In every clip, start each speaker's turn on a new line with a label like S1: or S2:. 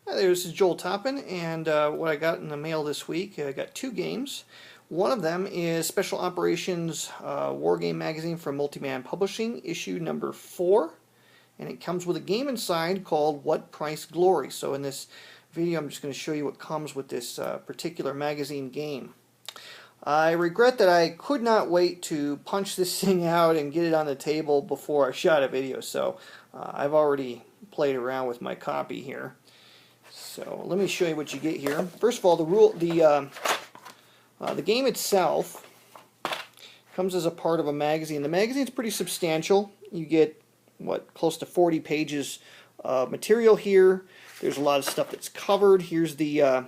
S1: Hi there, this is Joel Toppin, and what I got in the mail this week, I got two games. One of them is Special Operations War Game Magazine from Multiman Publishing, issue number 4, and it comes with a game inside called What Price Glory. So in this video I'm just going to show you what comes with this particular magazine game. I regret that I could not wait to punch this thing out and get it on the table before I shot a video, so I've already played around with my copy here. So let me show you what you get here. First of all, the game itself comes as a part of a magazine. The magazine's pretty substantial. You get close to 40 pages of material here. There's a lot of stuff that's covered. Here's the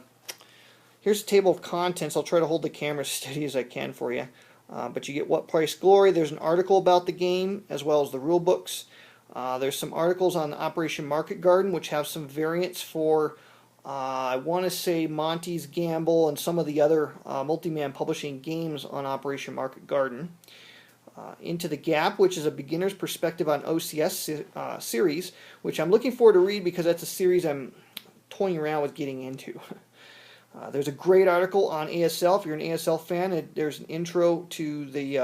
S1: table of contents. I'll try to hold the camera as steady as I can for you. But you get What Price Glory. There's an article about the game as well as the rule books. There's some articles on Operation Market Garden, which have some variants for I want to say Monty's Gamble and some of the other Multiman Publishing games on Operation Market Garden. Into the Gap, which is a beginner's perspective on OCS series, which I'm looking forward to read because that's a series I'm toying around with getting into. There's a great article on ASL. If you're an ASL fan, there's an intro to the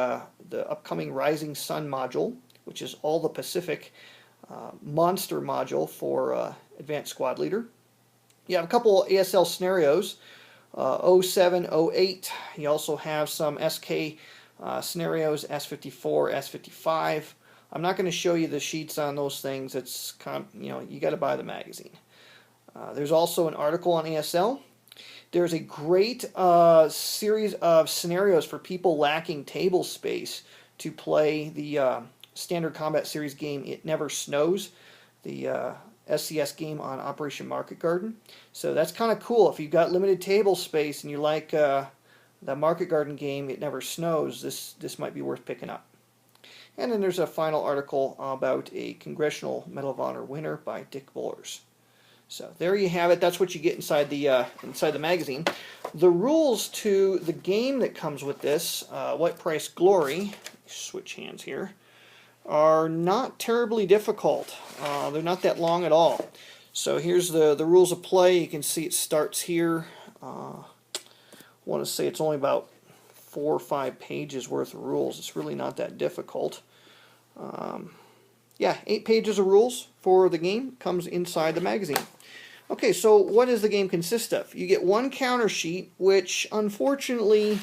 S1: upcoming Rising Sun module, which is all the Pacific monster module for Advanced Squad Leader. You have a couple ASL scenarios, 07, 08. You also have some SK scenarios, S54, S55. I'm not going to show you the sheets on those things. It's you got to buy the magazine. There's also an article on ASL. There's a great series of scenarios for people lacking table space to play the Standard Combat Series game It Never Snows, the SCS game on Operation Market Garden. So that's kind of cool. If you've got limited table space and you like the Market Garden game It Never Snows, this might be worth picking up. And then there's a final article about a Congressional Medal of Honor winner by Dick Bullers. So there you have it. That's what you get inside the magazine. The rules to the game that comes with this, What Price Glory, switch hands here, are not terribly difficult. They're not that long at all. So here's the rules of play. You can see it starts here. I want to say it's only about 4 or 5 pages worth of rules. It's really not that difficult. Yeah, 8 pages of rules for the game comes inside the magazine. Okay, so what does the game consist of? You get one counter sheet, which unfortunately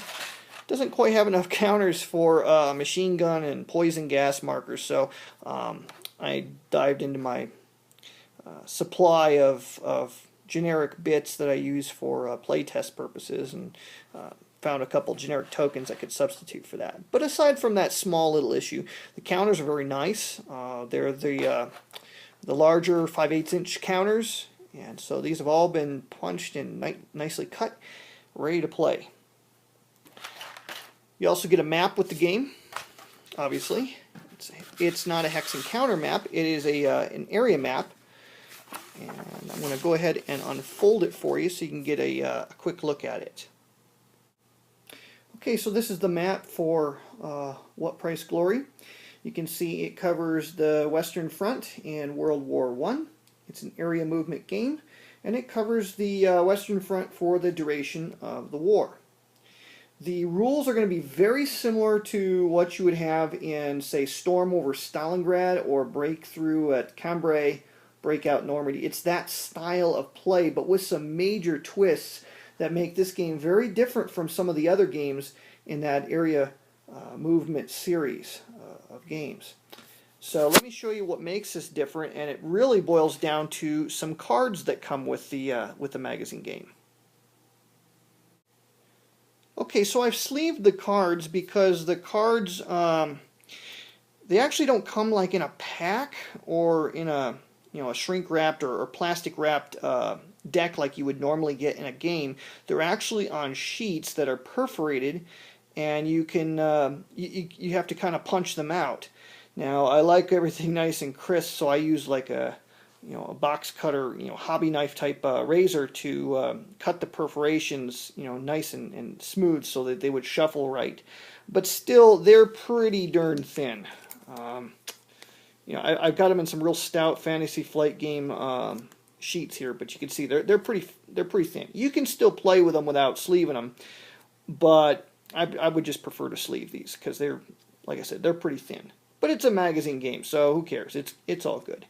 S1: doesn't quite have enough counters for machine gun and poison gas markers, so I dived into my supply of generic bits that I use for playtest purposes and found a couple generic tokens I could substitute for that. But aside from that small little issue, the counters are very nice. They're the larger 5/8 inch counters, and so these have all been punched and nicely cut, ready to play. You also get a map with the game, obviously. It's not a hex and counter map, it is an area map. And I'm going to go ahead and unfold it for you so you can get a quick look at it. Okay, so this is the map for What Price Glory. You can see it covers the Western Front in World War I. It's an area movement game, and it covers the Western Front for the duration of the war. The rules are going to be very similar to what you would have in, say, Storm over Stalingrad or Breakthrough at Cambrai, Breakout Normandy. It's that style of play, but with some major twists that make this game very different from some of the other games in that area movement series of games. So let me show you what makes this different, and it really boils down to some cards that come with the magazine game. Okay, so I've sleeved the cards because the cards, they actually don't come like in a pack or in a shrink-wrapped or plastic-wrapped deck like you would normally get in a game. They're actually on sheets that are perforated, and you can you have to kind of punch them out. Now, I like everything nice and crisp, so I use like a box cutter, hobby knife type razor to cut the perforations, nice and smooth so that they would shuffle right. But still, they're pretty darn thin. I've got them in some real stout Fantasy Flight game sheets here, but you can see they're pretty thin. You can still play with them without sleeving them, but I would just prefer to sleeve these because they're, like I said, they're pretty thin. But it's a magazine game, so who cares? It's all good.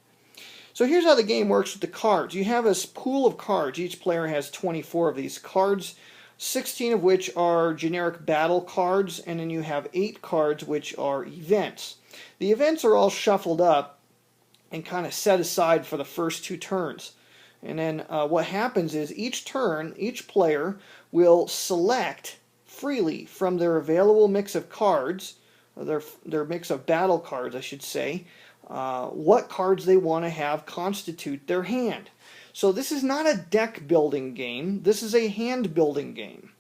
S1: So here's how the game works with the cards. You have a pool of cards. Each player has 24 of these cards, 16 of which are generic battle cards, and then you have 8 cards which are events. The events are all shuffled up and kind of set aside for the first 2 turns. And then what happens is each turn, each player will select freely from their available mix of cards, their mix of battle cards, I should say, what cards they want to have constitute their hand. So this is not a deck building game. This is a hand building game.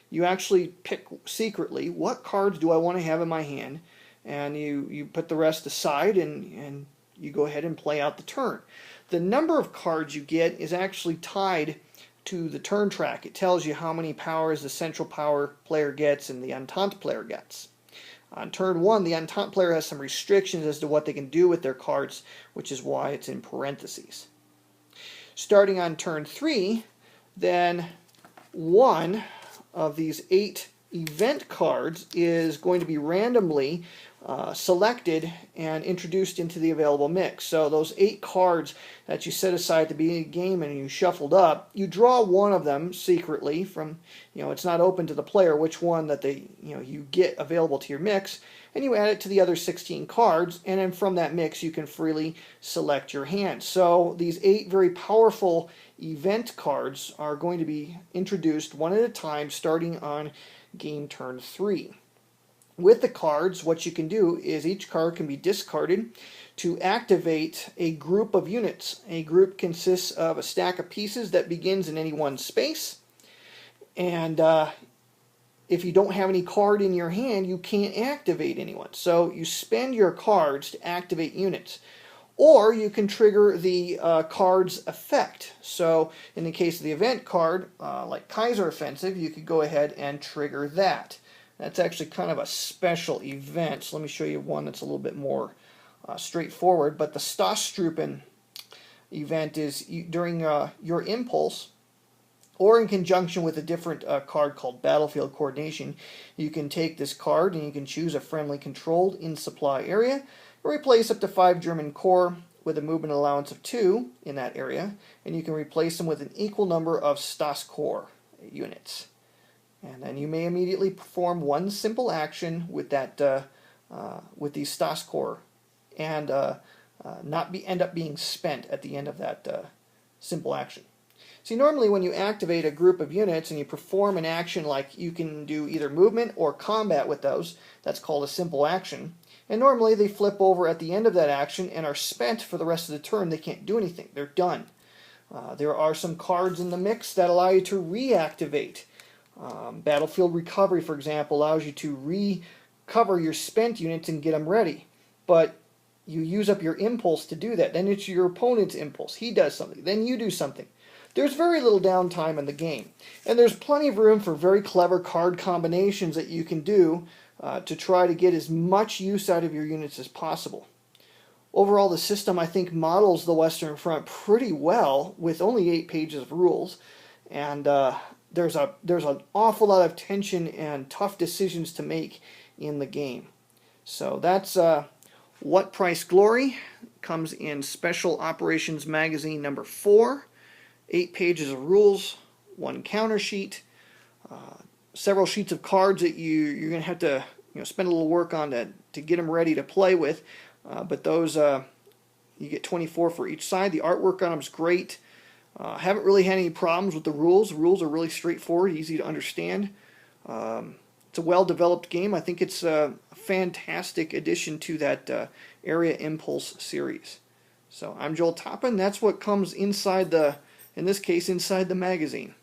S1: You actually pick secretly what cards do I want to have in my hand, and you put the rest aside and you go ahead and play out the turn. The number of cards you get is actually tied to the turn track. It tells you how many powers the central power player gets and the Entente player gets. On turn 1, the Entente player has some restrictions as to what they can do with their cards, which is why it's in parentheses. Starting on turn 3, then one of these 8 event cards is going to be randomly selected and introduced into the available mix. So those 8 cards that you set aside at the beginning of the game and you shuffled up, you draw one of them secretly from, it's not open to the player which one that you get available to your mix, and you add it to the other 16 cards, and then from that mix you can freely select your hand. So these 8 very powerful event cards are going to be introduced one at a time starting on game turn 3. With the cards, what you can do is each card can be discarded to activate a group of units. A group consists of a stack of pieces that begins in any one space, and if you don't have any card in your hand, you can't activate anyone. So you spend your cards to activate units. Or you can trigger the card's effect. So in the case of the event card, like Kaiser Offensive, you could go ahead and trigger that. That's actually kind of a special event. So let me show you one that's a little bit more straightforward. But the Stoßtruppen event is during your impulse, or in conjunction with a different card called Battlefield Coordination, you can take this card and you can choose a friendly controlled in-supply area, and replace up to 5 German corps with a movement allowance of 2 in that area, and you can replace them with an equal number of Stoß Corps units. And then you may immediately perform one simple action with that with these Stoß Corps, and end up being spent at the end of that simple action. See, normally when you activate a group of units and you perform an action, like you can do either movement or combat with those, that's called a simple action. And normally they flip over at the end of that action and are spent for the rest of the turn. They can't do anything. They're done. There are some cards in the mix that allow you to reactivate. Battlefield Recovery, for example, allows you to recover your spent units and get them ready. But you use up your impulse to do that. Then it's your opponent's impulse. He does something. Then you do something. There's very little downtime in the game. And there's plenty of room for very clever card combinations that you can do to try to get as much use out of your units as possible. Overall, the system, I think, models the Western Front pretty well with only 8 pages of rules. And there's an awful lot of tension and tough decisions to make in the game. So that's What Price Glory. Comes in Special Operations Magazine number 4. 8 pages of rules, 1 counter sheet, several sheets of cards that you're going to have to spend a little work on to get them ready to play with. But those you get 24 for each side. The artwork on them is great. Haven't really had any problems with the rules. The rules are really straightforward, easy to understand. It's a well-developed game. I think it's a fantastic addition to that Area Impulse series. So I'm Joel Toppin. That's what comes inside in this case, inside the magazine.